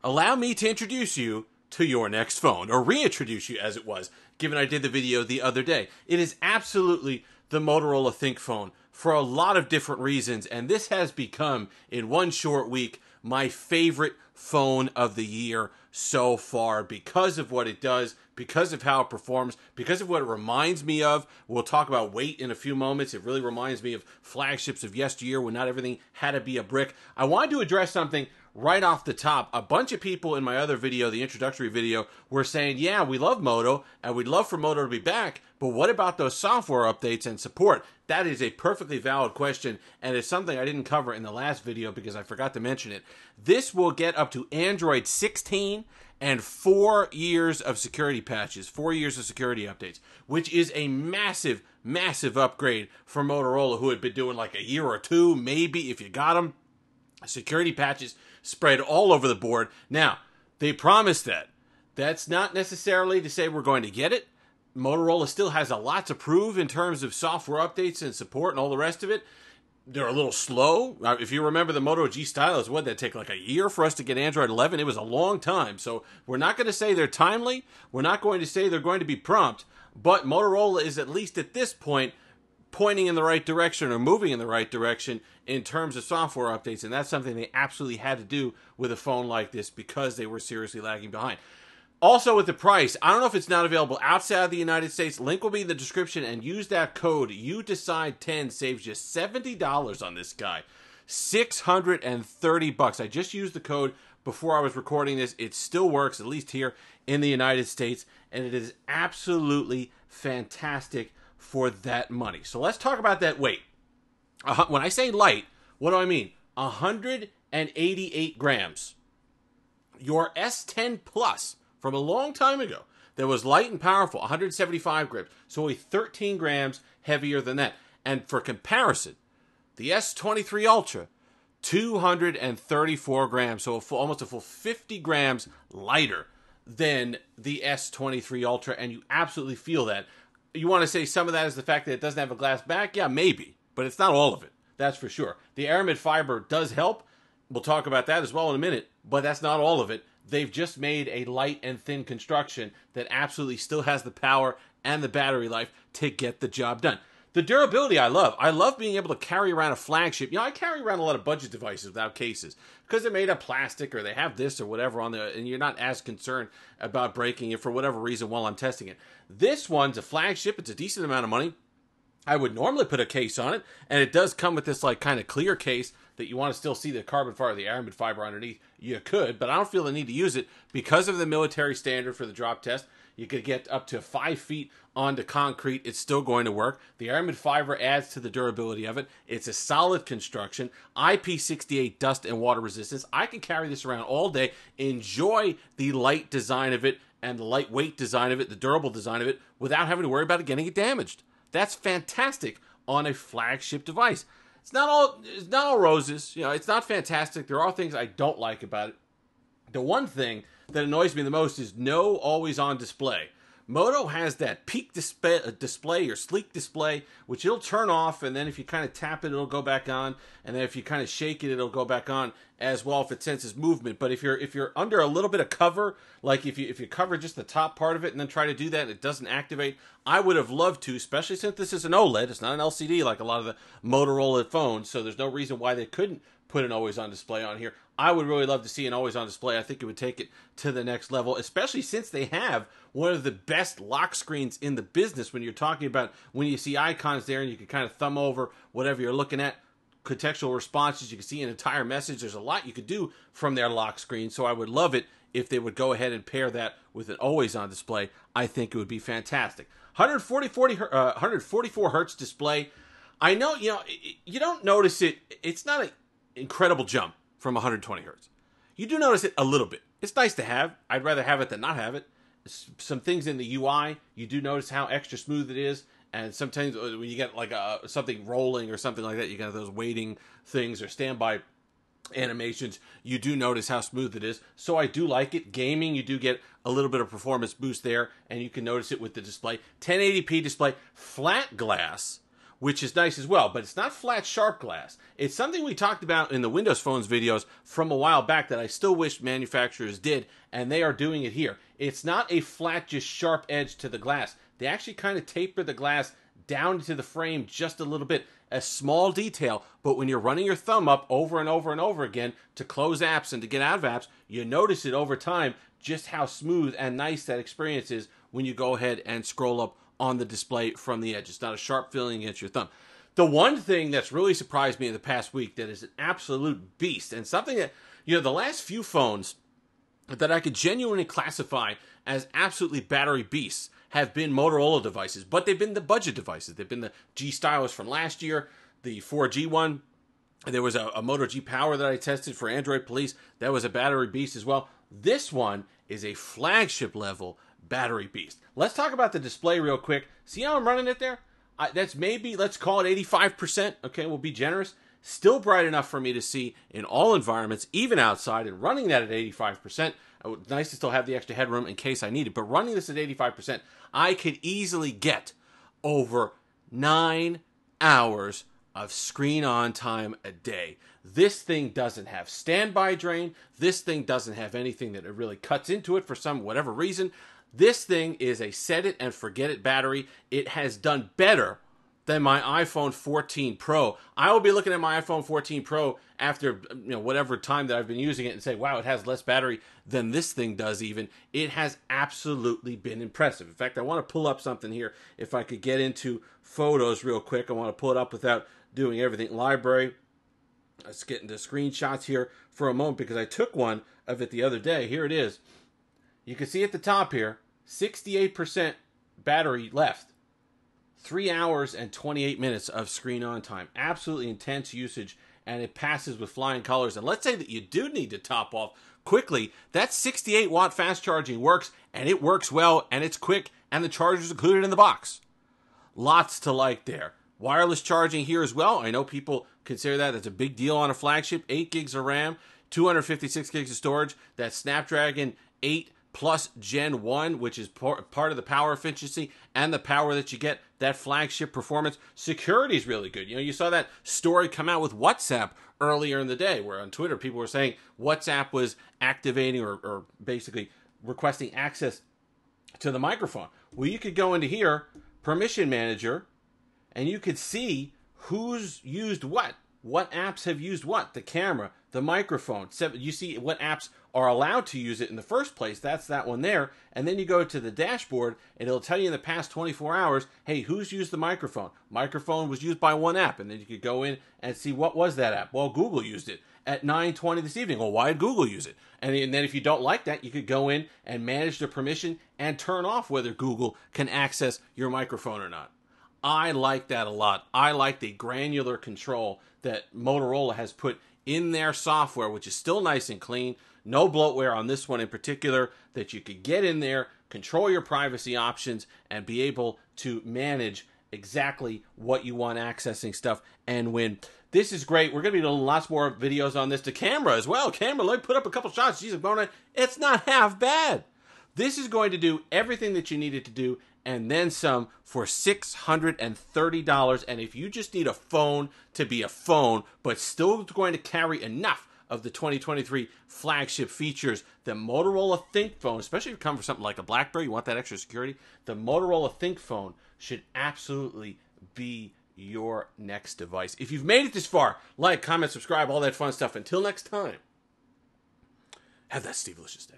allow me to introduce you to your next phone, or reintroduce you as it was, given I did the video the other day. It is absolutely the Motorola ThinkPhone for a lot of different reasons, and this has become, in one short week, my favorite phone of the year so far because of what it does, because of how it performs, because of what it reminds me of. We'll talk about weight in a few moments. It really reminds me of flagships of yesteryear when not everything had to be a brick. I wanted to address something right off the top. A bunch of people in my other video, the introductory video, were saying, yeah, we love Moto, and we'd love for Moto to be back, but what about those software updates and support? That is a perfectly valid question, and it's something I didn't cover in the last video because I forgot to mention it. This will get up to Android 16 and 4 years of security patches, 4 years of security updates, which is a massive, massive upgrade for Motorola, who had been doing like a year or two, maybe, if you got them. Security patches spread all over the board. Now, they promised that. That's not necessarily to say we're going to get it. Motorola still has a lot to prove in terms of software updates and support and all the rest of it. They're a little slow. If you remember the Moto G Stylus, what did that take, like a year for us to get Android 11? It was a long time. So we're not going to say they're timely. We're not going to say they're going to be prompt. But Motorola is, at least at this point, pointing in the right direction or moving in the right direction in terms of software updates. And that's something they absolutely had to do with a phone like this because they were seriously lagging behind. Also, with the price, I don't know if it's not available outside the United States. Link will be in the description, and use that code. UDecide10 saves you $70 on this guy. $630. I just used the code before I was recording this. It still works, at least here in the United States, and it is absolutely fantastic for that money. So let's talk about that weight. When I say light, what do I mean? 188 grams. Your S10 Plus from a long time ago that was light and powerful, 175 grams. So only 13 grams heavier than that. And for comparison, the S23 Ultra, 234 grams. So almost a full 50 grams lighter than the S23 Ultra. And you absolutely feel that. You want to say some of that is the fact that it doesn't have a glass back? Yeah, maybe. But it's not all of it. That's for sure. The aramid fiber does help. We'll talk about that as well in a minute. But that's not all of it. They've just made a light and thin construction that absolutely still has the power and the battery life to get the job done. The durability I love. I love being able to carry around a flagship. You know, I carry around a lot of budget devices without cases because they're made of plastic or they have this or whatever on there, and you're not as concerned about breaking it for whatever reason while I'm testing it. This one's a flagship. It's a decent amount of money. I would normally put a case on it, and it does come with this like kind of clear case that you want to still see the carbon fiber, the aramid fiber underneath. You could, but I don't feel the need to use it because of the military standard for the drop test. You could get up to 5 feet onto concrete. It's still going to work. The aramid fiber adds to the durability of it. It's a solid construction. IP68 dust and water resistance. I can carry this around all day, enjoy the light design of it and the lightweight design of it, the durable design of it, without having to worry about it getting it damaged. That's fantastic on a flagship device. It's not all roses. You know, it's not fantastic. There are things I don't like about it. The one thing that annoys me the most is no always-on display. Moto has that peak display or sleek display, which it'll turn off, and then if you kind of tap it, it'll go back on, and then if you kind of shake it, it'll go back on as well if it senses movement. But if you're under a little bit of cover, like if you cover just the top part of it and then try to do that and it doesn't activate, I would have loved to, especially since this is an OLED. It's not an LCD like a lot of the Motorola phones, so there's no reason why they couldn't put an always-on display on here. I would really love to see an always-on display. I think it would take it to the next level, especially since they have one of the best lock screens in the business when you're talking about when you see icons there and you can kind of thumb over whatever you're looking at. Contextual responses, you can see an entire message. There's a lot you could do from their lock screen, so I would love it if they would go ahead and pair that with an always-on display. I think it would be fantastic. 144 hertz display. I know, you don't notice it. It's not an incredible jump from 120 hertz. You do notice it a little bit. It's nice to have. I'd rather have it than not have it. Some things in the UI, you do notice how extra smooth it is. And sometimes when you get like something rolling or something like that, you got those waiting things or standby animations, you do notice how smooth it is. So I do like it. Gaming, you do get a little bit of performance boost there, and you can notice it with the display. 1080p display, flat glass, which is nice as well, but it's not flat sharp glass. It's something we talked about in the Windows Phones videos from a while back that I still wish manufacturers did, and they are doing it here. It's not a flat, just sharp edge to the glass. They actually kind of taper the glass down to the frame just a little bit. A small detail, but when you're running your thumb up over and over and over again to close apps and to get out of apps, you notice it over time just how smooth and nice that experience is when you go ahead and scroll up on the display from the edge. It's not a sharp feeling against your thumb. The one thing that's really surprised me in the past week that is an absolute beast, and something that, the last few phones that I could genuinely classify as absolutely battery beasts have been Motorola devices, but they've been the budget devices. They've been the G Stylus from last year, the 4G one. There was a Moto G Power that I tested for Android Police. That was a battery beast as well. This one is a flagship level battery beast. Let's talk about the display real quick. See how I'm running it there? That's maybe, let's call it 85%. Okay, we'll be generous. Still bright enough for me to see in all environments, even outside, and running that at 85%. Nice to still have the extra headroom in case I need it, but running this at 85%, I could easily get over 9 hours of screen on time a day. This thing doesn't have standby drain. This thing doesn't have anything that it really cuts into it for whatever reason. This thing is a set it and forget it battery. It has done better than my iPhone 14 Pro. I will be looking at my iPhone 14 Pro after whatever time that I've been using it and say, wow, it has less battery than this thing does even. It has absolutely been impressive. In fact, I want to pull up something here. If I could get into photos real quick, I want to pull it up without doing everything. Library. Let's get into screenshots here for a moment because I took one of it the other day. Here it is. You can see at the top here, 68% battery left. 3 hours and 28 minutes of screen on time. Absolutely intense usage, and it passes with flying colors. And let's say that you do need to top off quickly. That 68 watt fast charging works, and it works well, and it's quick, and the charger's included in the box. Lots to like there. Wireless charging here as well. I know people consider that as a big deal on a flagship. 8 gigs of RAM, 256 gigs of storage. That Snapdragon 8 Plus Gen 1, which is part of the power efficiency and the power that you get, that flagship performance. Security is really good. You saw that story come out with WhatsApp earlier in the day, where on Twitter people were saying WhatsApp was activating or basically requesting access to the microphone. Well, you could go into here, Permission Manager, and you could see who's used what apps have used what, the camera, the microphone. You see what apps are allowed to use it in the first place. That's that one there. And then you go to the dashboard, and it'll tell you in the past 24 hours, hey, who's used the microphone? Microphone was used by one app, and then you could go in and see what was that app. Well, Google used it at 9:20 this evening. Well, why did Google use it? And then if you don't like that, you could go in and manage the permission and turn off whether Google can access your microphone or not. I like that a lot. I like the granular control that Motorola has put in their software, which is still nice and clean. No bloatware on this one in particular, that you could get in there, control your privacy options, and be able to manage exactly what you want accessing stuff and when. This is great. We're going to be doing lots more videos on this. The camera as well. Camera, let me put up a couple shots. Jesus, it's not half bad. This is going to do everything that you need it to do and then some for $630. And if you just need a phone to be a phone, but still going to carry enough of the 2023 flagship features, the Motorola ThinkPhone, especially if you come for something like a BlackBerry, you want that extra security, the Motorola ThinkPhone should absolutely be your next device. If you've made it this far, like, comment, subscribe, all that fun stuff. Until next time, have that Steve-licious day.